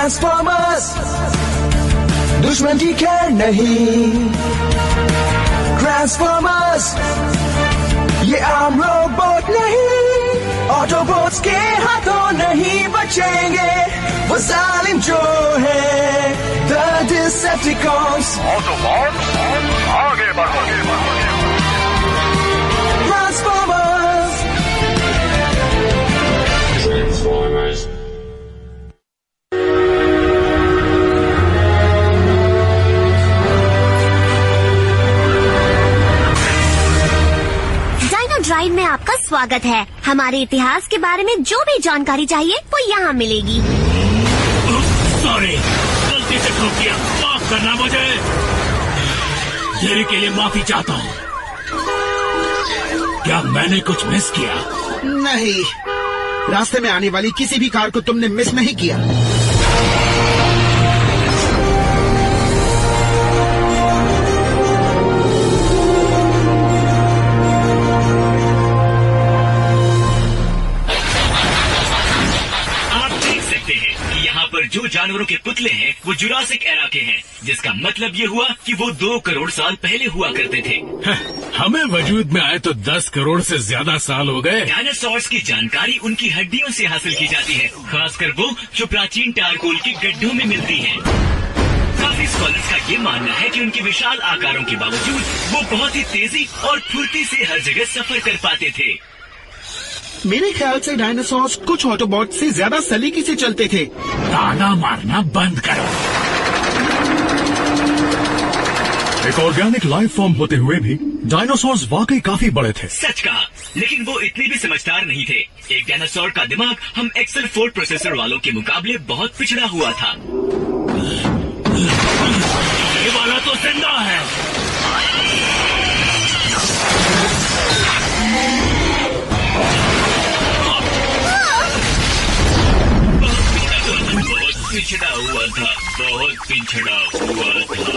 Transformers, दुश्मन की खैर नहीं। ट्रांसफॉर्मर्स, ये आम रोबोट नहीं, ऑटोबॉट्स के हाथों नहीं बचेंगे वो जालिम जो है द डिसेप्टिकॉन्स। ऑटोबॉट्स आगे बढ़ो। ट्रांसफॉर्मर्स। ड्राइव में आपका स्वागत है। हमारे इतिहास के बारे में जो भी जानकारी चाहिए वो यहाँ मिलेगी। सॉरी, गलती से ठोक दिया, माफ करना मुझे। देरी के लिए माफी चाहता हूँ। क्या मैंने कुछ मिस किया? नहीं, रास्ते में आने वाली किसी भी कार को तुमने मिस नहीं किया। जो जानवरों के पुतले हैं वो जुरासिक एरा के हैं, जिसका मतलब ये हुआ कि वो 2 करोड़ साल पहले हुआ करते थे। हमें वजूद में आए तो 10 करोड़ से ज्यादा साल हो गए। डायनासोर्स की जानकारी उनकी हड्डियों से हासिल की जाती है, खासकर वो जो प्राचीन टारकोल के गड्ढों में मिलती है। काफी स्कॉलर्स का ये मानना है कि उनके विशाल आकारों के बावजूद वो बहुत ही तेजी और फुर्ती से हर जगह सफर कर पाते थे। मेरे ख्याल से डायनासोर्स कुछ ऑटोबॉट से ज्यादा सलीके से चलते थे। ताना मारना बंद करो। एक ऑर्गेनिक लाइफ फॉर्म होते हुए भी डायनासोर्स वाकई काफी बड़े थे। सच कहा, लेकिन वो इतने भी समझदार नहीं थे। एक डायनासोर का दिमाग हम एक्सेल 4 प्रोसेसर वालों के मुकाबले बहुत पिछड़ा हुआ था। ये वाला तो जिंदा है। पिछड़ा हुआ था, बहुत पिछड़ा हुआ था।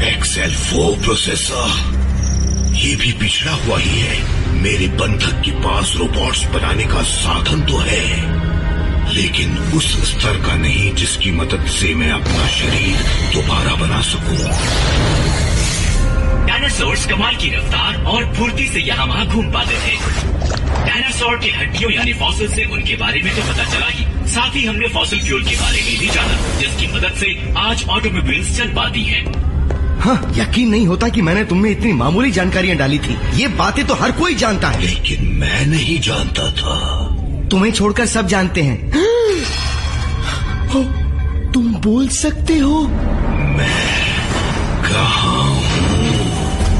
एक्सेल 4 प्रोसेसर, ये भी पिछड़ा हुआ ही है। मेरे बंधक के पास रोबोट्स बनाने का साधन तो है, लेकिन उस स्तर का नहीं जिसकी मदद से मैं अपना शरीर दोबारा बना सकूं। डायनासोर्स कमाल की रफ्तार और फुर्ती से यहाँ वहाँ घूम पाते थे। डायनासोर की हड्डियों यानी फॉसिल से उनके बारे में तो पता चला ही, साथ ही हमने फॉसिल फ्यूल के बारे में भी जाना, जिसकी मदद से आज ऑटोमोबाइल्स चल पाती हैं। हाँ, यकीन नहीं होता कि मैंने तुम में इतनी मामूली जानकारियाँ डाली थी। ये बातें तो हर कोई जानता है, लेकिन मैं नहीं जानता था। तुम्हें छोड़कर सब जानते हैं। तुम बोल सकते हो? मैं कहाँ हूँ?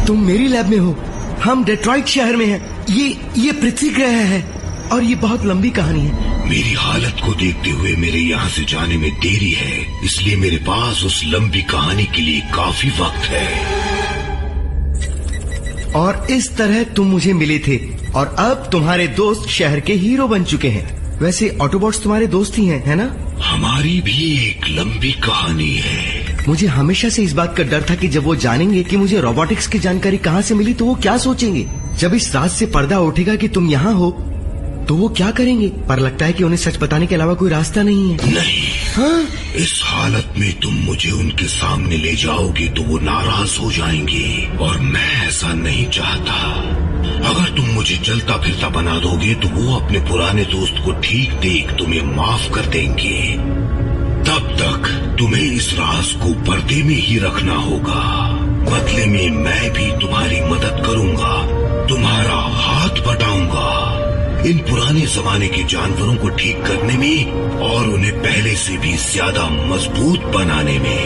तुम मेरी लैब में हो, हम डेट्रॉइट शहर में हैं। ये पृथ्वी ग्रह है और ये बहुत लंबी कहानी है। मेरी हालत को देखते हुए मेरे यहाँ से जाने में देरी है, इसलिए मेरे पास उस लंबी कहानी के लिए काफी वक्त है। और इस तरह तुम मुझे मिले थे और अब तुम्हारे दोस्त शहर के हीरो बन चुके हैं। वैसे ऑटोबॉट्स तुम्हारे दोस्त ही हैं, है ना? हमारी भी एक लंबी कहानी है। मुझे हमेशा से इस बात का डर था कि जब वो जानेंगे कि मुझे रोबोटिक्स की जानकारी कहाँ से मिली तो वो क्या सोचेंगे। जब इस रात से पर्दा उठेगा कि तुम यहाँ हो तो वो क्या करेंगे, पर लगता है कि उन्हें सच बताने के अलावा कोई रास्ता नहीं है। नहीं। हाँ? इस हालत में तुम मुझे उनके सामने ले जाओगे तो वो नाराज हो जाएंगे और मैं ऐसा नहीं चाहता। अगर तुम मुझे चलता फिरता बना दोगे तो वो अपने पुराने दोस्त को ठीक देख तुम्हें माफ कर देंगे। तब तक तुम्हें इस राज को पर्दे में ही रखना होगा। बदले में मैं भी तुम्हारी मदद करूंगा, तुम्हारा हाथ बटाऊंगा इन पुराने जमाने के जानवरों को ठीक करने में और उन्हें पहले से भी ज्यादा मजबूत बनाने में।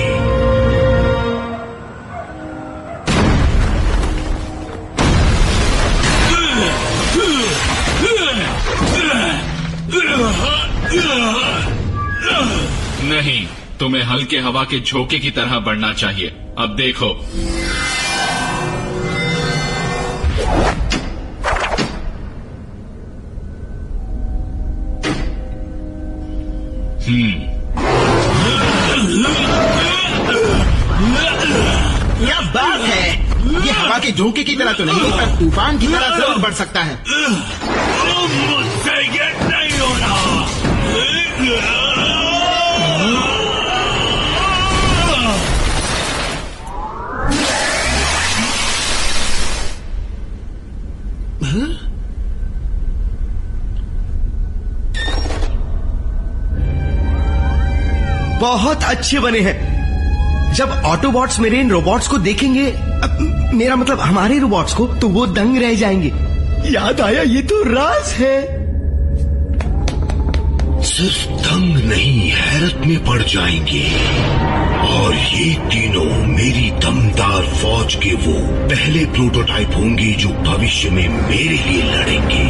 नहीं, तुम्हें हल्के हवा के झोंके की तरह बढ़ना चाहिए। अब देखो। क्या बात है, ये हवा हवा के झोंके की तरह तो नहीं, पर तूफान की तरह जरूर बढ़ सकता है। मुझसे ये नहीं हो रहा। बहुत अच्छे बने हैं। जब ऑटोबॉट्स मेरे इन रोबोट्स को देखेंगे, मेरा मतलब हमारे रोबोट्स को, तो वो दंग रह जाएंगे। याद आया, ये तो राज है। सिर्फ दंग नहीं, हैरत में पड़ जाएंगे। और ये तीनों मेरी दमदार फौज के वो पहले प्रोटोटाइप होंगे जो भविष्य में मेरे लिए लड़ेंगे।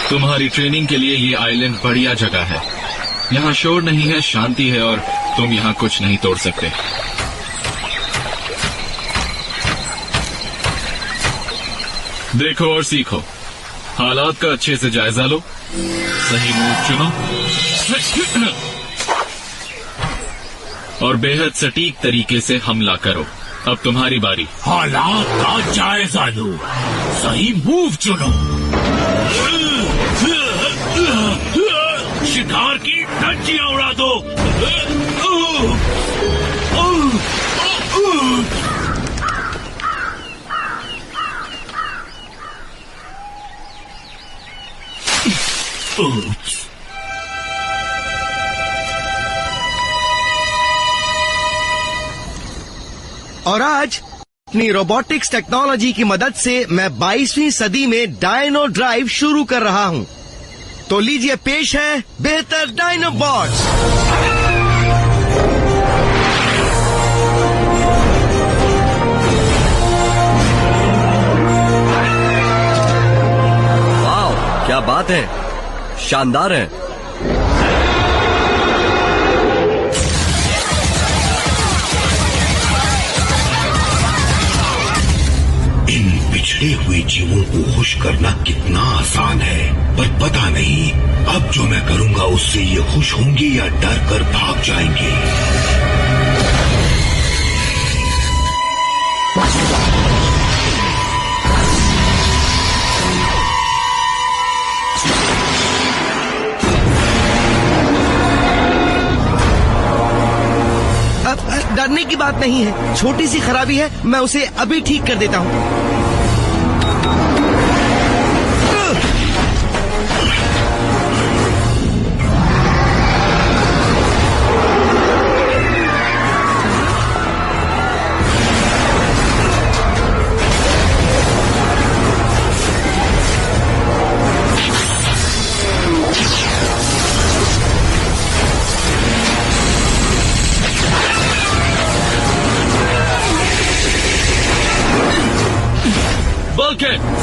तुम्हारी ट्रेनिंग के लिए ये आइलैंड बढ़िया जगह है। यहाँ शोर नहीं है, शांति है, और तुम यहाँ कुछ नहीं तोड़ सकते। देखो और सीखो। हालात का अच्छे से जायजा लो, सही मूव चुनो और बेहद सटीक तरीके से हमला करो। अब तुम्हारी बारी। हालात का जायजा लो, सही मूव चुनो। शिकार की धज्जियां उड़ा दो। और आज अपनी रोबोटिक्स टेक्नोलॉजी की मदद से मैं 22वीं सदी में डायनो ड्राइव शुरू कर रहा हूं। तो लीजिए, पेश है बेहतर डायनोबॉट्स। वाह, क्या बात है, शानदार है। पिछड़े हुए जीवों को खुश करना कितना आसान है, पर पता नहीं अब जो मैं करूंगा उससे ये खुश होंगे या डर कर भाग जाएंगे। अब डरने की बात नहीं है, छोटी सी खराबी है, मैं उसे अभी ठीक कर देता हूं।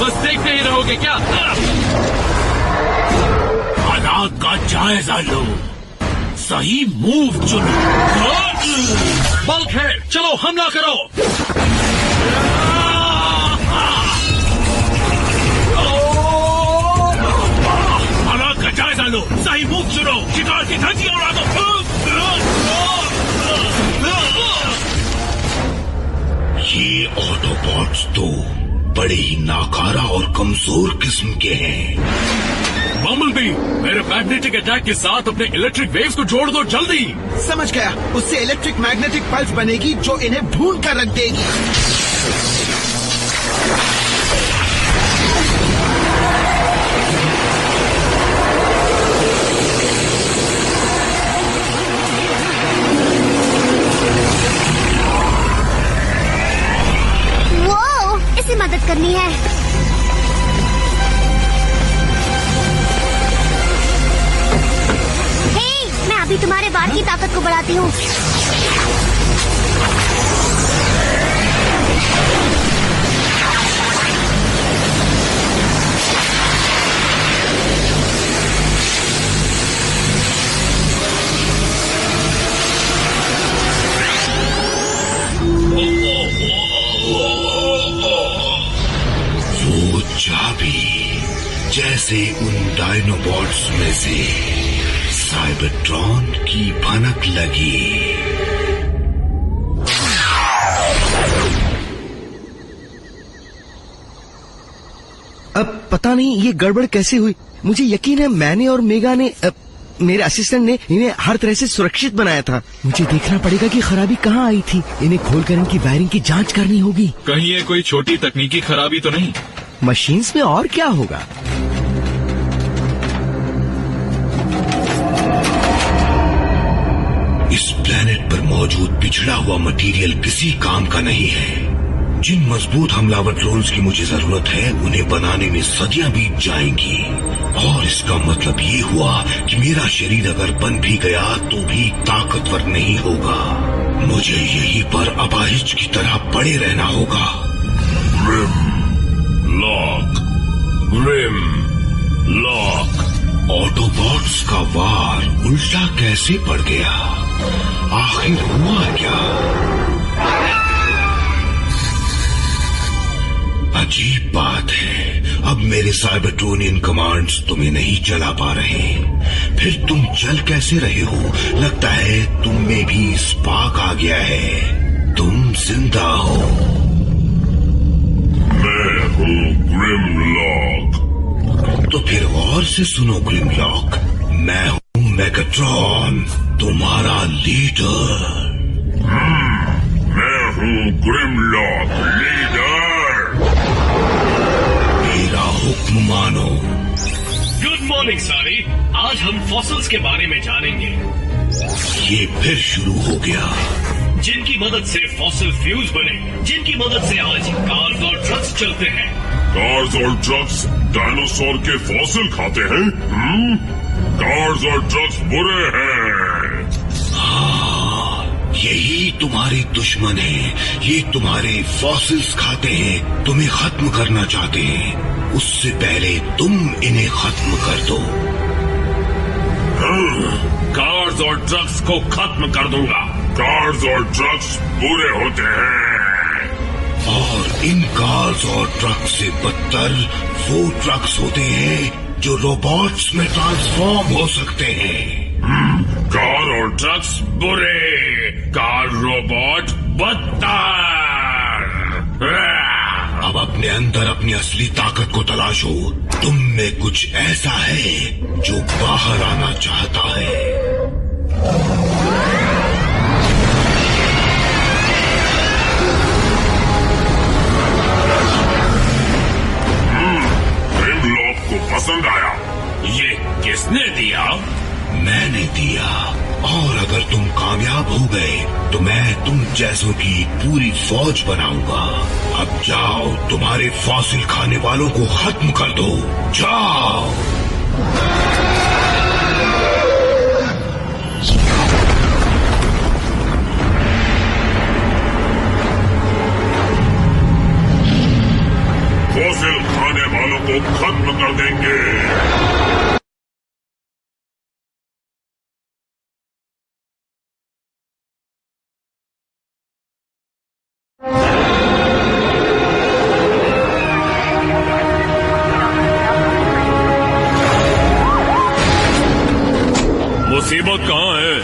बस देखते ही रहोगे क्या? हालात का जायजा लो, सही मूव चुनो। बल्क है, चलो हमला करो। हालात का जायजा लो, सही मूव चुनो। शिकार की धज्जियां उड़ा दो। ये ऑटोबॉट्स तो बड़े ही नाकारा और कमजोर किस्म के हैं। बम्बलबी, मेरे मैग्नेटिक अटैक के साथ अपने इलेक्ट्रिक वेव्स को जोड़ दो जल्दी। समझ गया, उससे इलेक्ट्रिक मैग्नेटिक पल्स बनेगी जो इन्हें ढूंढ कर रख देगी। मदद करनी है। हे, मैं अभी तुम्हारे बार की ताकत को बढ़ाती हूँ। चाबी जैसे उन डायनोबॉट्स में से साइबरट्रॉन की भनक लगी। अब पता नहीं ये गड़बड़ कैसे हुई। मुझे यकीन है मैंने और मेगा ने मेरे असिस्टेंट ने इन्हें हर तरह से सुरक्षित बनाया था। मुझे देखना पड़ेगा कि खराबी कहाँ आई थी। इन्हें खोलकर इनकी वायरिंग की जांच करनी होगी। कहीं ये कोई छोटी तकनीकी खराबी तो नहीं? मशीन्स में और क्या होगा। इस प्लेनेट पर मौजूद पिछड़ा हुआ मटेरियल किसी काम का नहीं है। जिन मजबूत हमलावर ड्रोन्स की मुझे जरूरत है उन्हें बनाने में सदियां बीत जाएंगी। और इसका मतलब ये हुआ कि मेरा शरीर अगर बन भी गया तो भी ताकतवर नहीं होगा। मुझे यहीं पर अपाहिज की तरह पड़े रहना होगा। Grimm lock. ऑटोबॉट्स का वार उल्टा कैसे पड़ गया? आखिर हुआ क्या? अजीब बात है। अब मेरे साइबरट्रोनियन कमांड्स तुम्हें नहीं चला पा रहे। फिर तुम चल कैसे रहे हो? लगता है तुम में भी स्पार्क आ गया है। तुम जिंदा हो। मैं हूँ ग्रिमलॉक। तो फिर और से सुनो ग्रिमलॉक, मैं हूँ मेगाट्रॉन, तुम्हारा लीडर। मैं हूँ ग्रिमलॉक लीडर। मेरा हुक्म मानो। गुड मॉर्निंग सारी। आज हम फॉसिल्स के बारे में जानेंगे। ये फिर शुरू हो गया। जिनकी मदद से फॉसिल फ्यूज बने, जिनकी मदद से आज कार्स और ट्रक्स चलते हैं। कार्स और ट्रक्स डायनासोर के फॉसिल खाते हैं? कार्स और ट्रक्स बुरे हैं। हाँ, यही तुम्हारे दुश्मन हैं। ये तुम्हारे फॉसिल्स खाते हैं, तुम्हें खत्म करना चाहते हैं। उससे पहले तुम इन्हें खत्म कर दो। कार्स और ट्रक्स को खत्म कर दूंगा। कार्स और ट्रक्स बुरे होते हैं। और इन कार्स और ट्रक्स से बदतर वो ट्रक्स होते हैं जो रोबोट्स में ट्रांसफॉर्म हो सकते हैं। कार और ट्रक्स बुरे, कार रोबोट बदतर। अब अपने अंदर अपनी असली ताकत को तलाशो। तुम में कुछ ऐसा है जो बाहर आना चाहता है। ग्रिमलॉक को पसंद आया। ये किसने दिया? मैंने दिया। और अगर तुम कामयाब हो गए तो मैं तुम जैसों की पूरी फौज बनाऊंगा। अब जाओ, तुम्हारे फॉसिल खाने वालों को खत्म कर दो। जाओ। फॉसिल खाने वालों को खत्म कर देंगे। मुसीबत कहाँ है?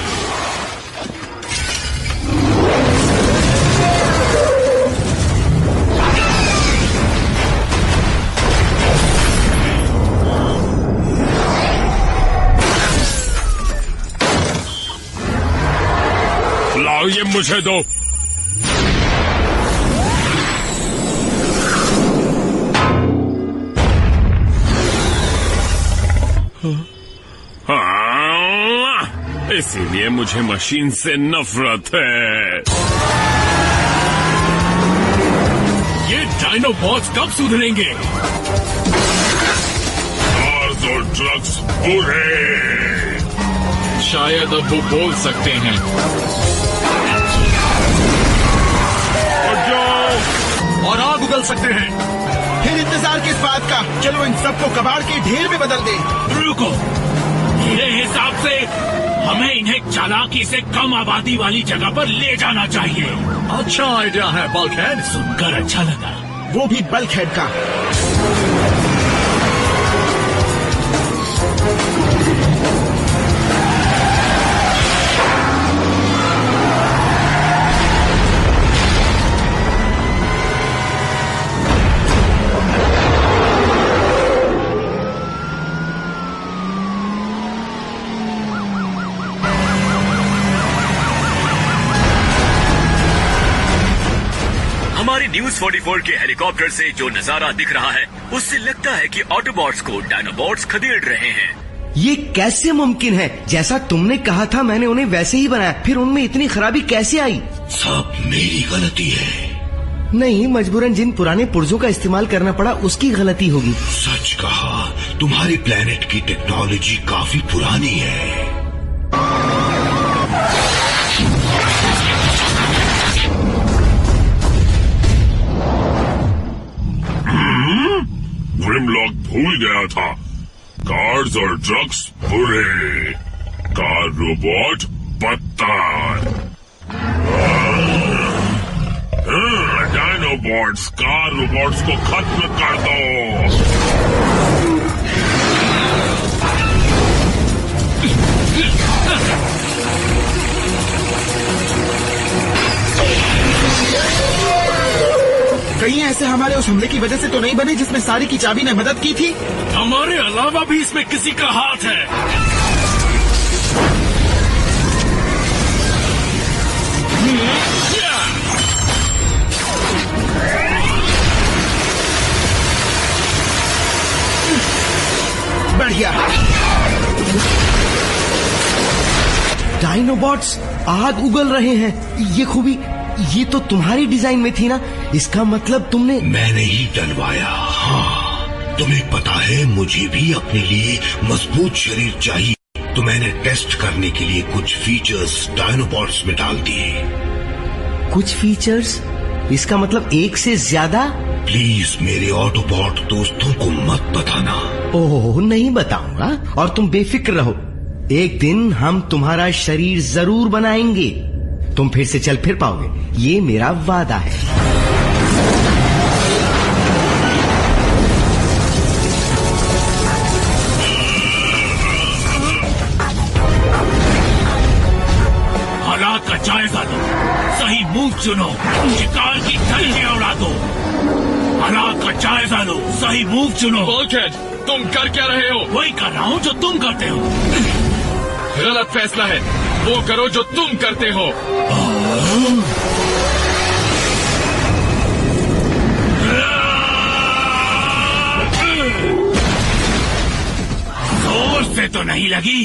लाओ, ये मुझे दो। इसीलिए मुझे मशीन से नफरत है। ये डायनोबॉट्स कब सुधरेंगे? कार्स और ट्रक्स बुरे। शायद अब वो बोल सकते हैं। और आग उगल सकते हैं। फिर इंतजार किस बात का? चलो इन सबको कबाड़ के ढेर में बदल दे। रुको, मेरे हिसाब से हमें इन्हें चालाकी से कम आबादी वाली जगह पर ले जाना चाहिए। अच्छा आइडिया है बल्कहेड। सुनकर अच्छा लगा। वो भी बल्कहेड का। न्यूज 44 के हेलीकॉप्टर से जो नजारा दिख रहा है उससे लगता है कि ऑटोबॉट्स को डायनोबॉट्स खदेड़ रहे हैं। ये कैसे मुमकिन है? जैसा तुमने कहा था मैंने उन्हें वैसे ही बनाया, फिर उनमें इतनी खराबी कैसे आई? सब मेरी गलती है। नहीं, मजबूरन जिन पुराने पुर्जों का इस्तेमाल करना पड़ा उसकी गलती होगी। सच कहा, तुम्हारी प्लेनेट की टेक्नोलॉजी काफी पुरानी है। ग्रिमलॉक भूल गया था, कार्स और ड्रग्स बुरे, कार रोबोट बदतर। डायनोबॉट्स कार रोबोट्स को खत्म कर दो। कहीं ऐसे हमारे उस हमले की वजह से तो नहीं बने जिसमें सारी की चाबी ने मदद की थी? हमारे अलावा भी इसमें किसी का हाथ है। बढ़िया। डायनोबॉट्स आग उगल रहे हैं। ये खूबी ये तो तुम्हारी डिजाइन में थी ना? इसका मतलब तुमने... मैंने ही डलवाया। हाँ, तुम्हें पता है मुझे भी अपने लिए मजबूत शरीर चाहिए, तो मैंने टेस्ट करने के लिए कुछ फीचर्स डायनोबॉट्स में डाल दिए। कुछ फीचर्स? इसका मतलब एक से ज्यादा? प्लीज मेरे ऑटोबॉट दोस्तों को मत बताना। ओह, नहीं बताऊंगा और तुम बेफिक्र रहो। एक दिन हम तुम्हारा शरीर जरूर बनाएंगे, तुम फिर से चल फिर पाओगे, ये मेरा वादा है। हालात का जायजा लो, सही मूव चुनो, शिकार की धज्जियां उड़ा दो। हालात का जायजा लो, सही मूव चुनो। बल्कहेड, तुम कर क्या रहे हो? वही कर रहा हूँ जो तुम करते हो। गलत फैसला है, वो करो जो तुम करते हो। जोर से तो नहीं लगी।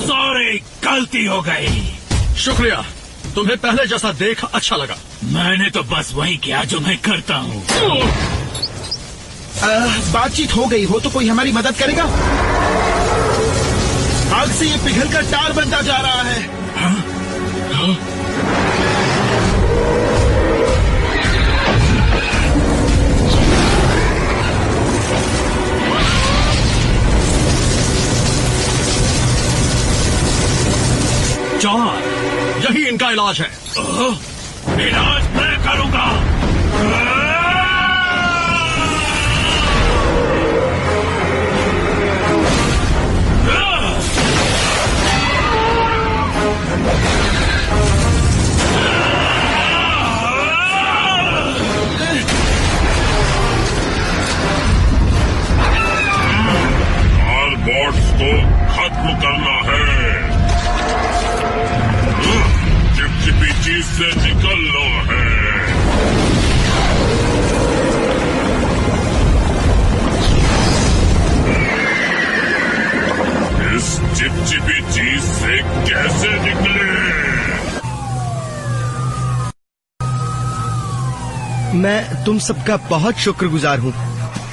सॉरी, गलती हो गई। शुक्रिया, तुम्हें पहले जैसा देख अच्छा लगा। मैंने तो बस वही किया जो मैं करता हूँ। बातचीत हो गई हो तो कोई हमारी मदद करेगा? आग से ये पिघल कर टार बनता जा रहा है। हाँ? हाँ? जॉन, यही इनका इलाज है। इलाज मैं करूंगा। बॉट्स को खत्म करना है, चिपचिपी चीज से निकलना है। इस चिपचिपी चीज से कैसे निकले? मैं तुम सबका बहुत शुक्रगुजार हूँ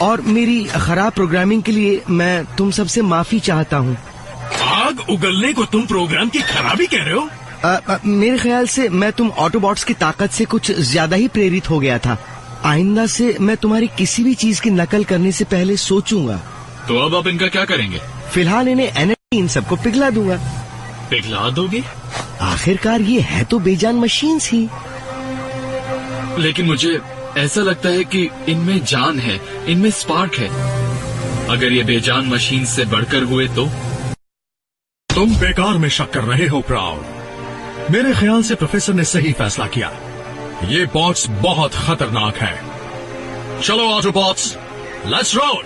और मेरी खराब प्रोग्रामिंग के लिए मैं तुम सबसे माफी चाहता हूँ। आग उगलने को तुम प्रोग्राम की खराबी कह रहे हो? मेरे ख्याल से मैं तुम ऑटोबॉट्स की ताकत से कुछ ज्यादा ही प्रेरित हो गया था। आइंदा से मैं तुम्हारी किसी भी चीज की नकल करने से पहले सोचूंगा। तो अब आप इनका क्या करेंगे? फिलहाल इन्हें एनर्जी इन सबको पिघला दूंगा। पिघला दोगे? आखिरकार ये है तो बेजान मशीन्स ही। लेकिन मुझे ऐसा लगता है कि इनमें जान है, इनमें स्पार्क है। अगर ये बेजान मशीन से बढ़कर हुए तो? तुम बेकार में शक कर रहे हो प्राउड। मेरे ख्याल से प्रोफेसर ने सही फैसला किया। ये बॉट्स बहुत खतरनाक है। चलो ऑटोबॉट्स, लेट्स रोल।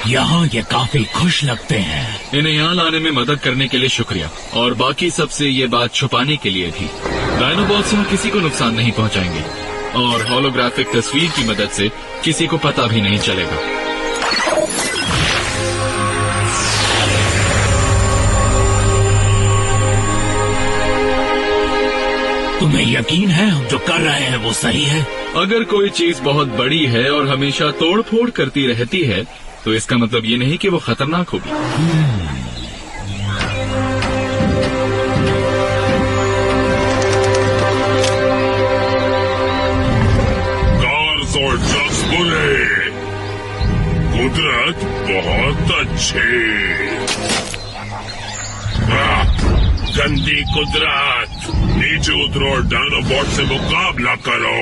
यहाँ ये काफी खुश लगते हैं। इन्हें यहाँ लाने में मदद करने के लिए शुक्रिया, और बाकी सबसे ये बात छुपाने के लिए भी। डायनोबॉट्स यहाँ किसी को नुकसान नहीं पहुँचाएंगे, और होलोग्राफिक तस्वीर की मदद से किसी को पता भी नहीं चलेगा। तुम्हें यकीन है हम जो कर रहे हैं वो सही है? अगर कोई चीज बहुत बड़ी है और हमेशा तोड़ फोड़ करती रहती है तो इसका मतलब ये नहीं कि वो खतरनाक होगी। कार्स और ट्रक्स बुरे, कुदरत बहुत अच्छी। गंदी कुदरत, नीचे उतरो और डायनोबॉट से मुकाबला करो।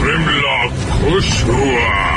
ग्रिमलॉक खुश हुआ।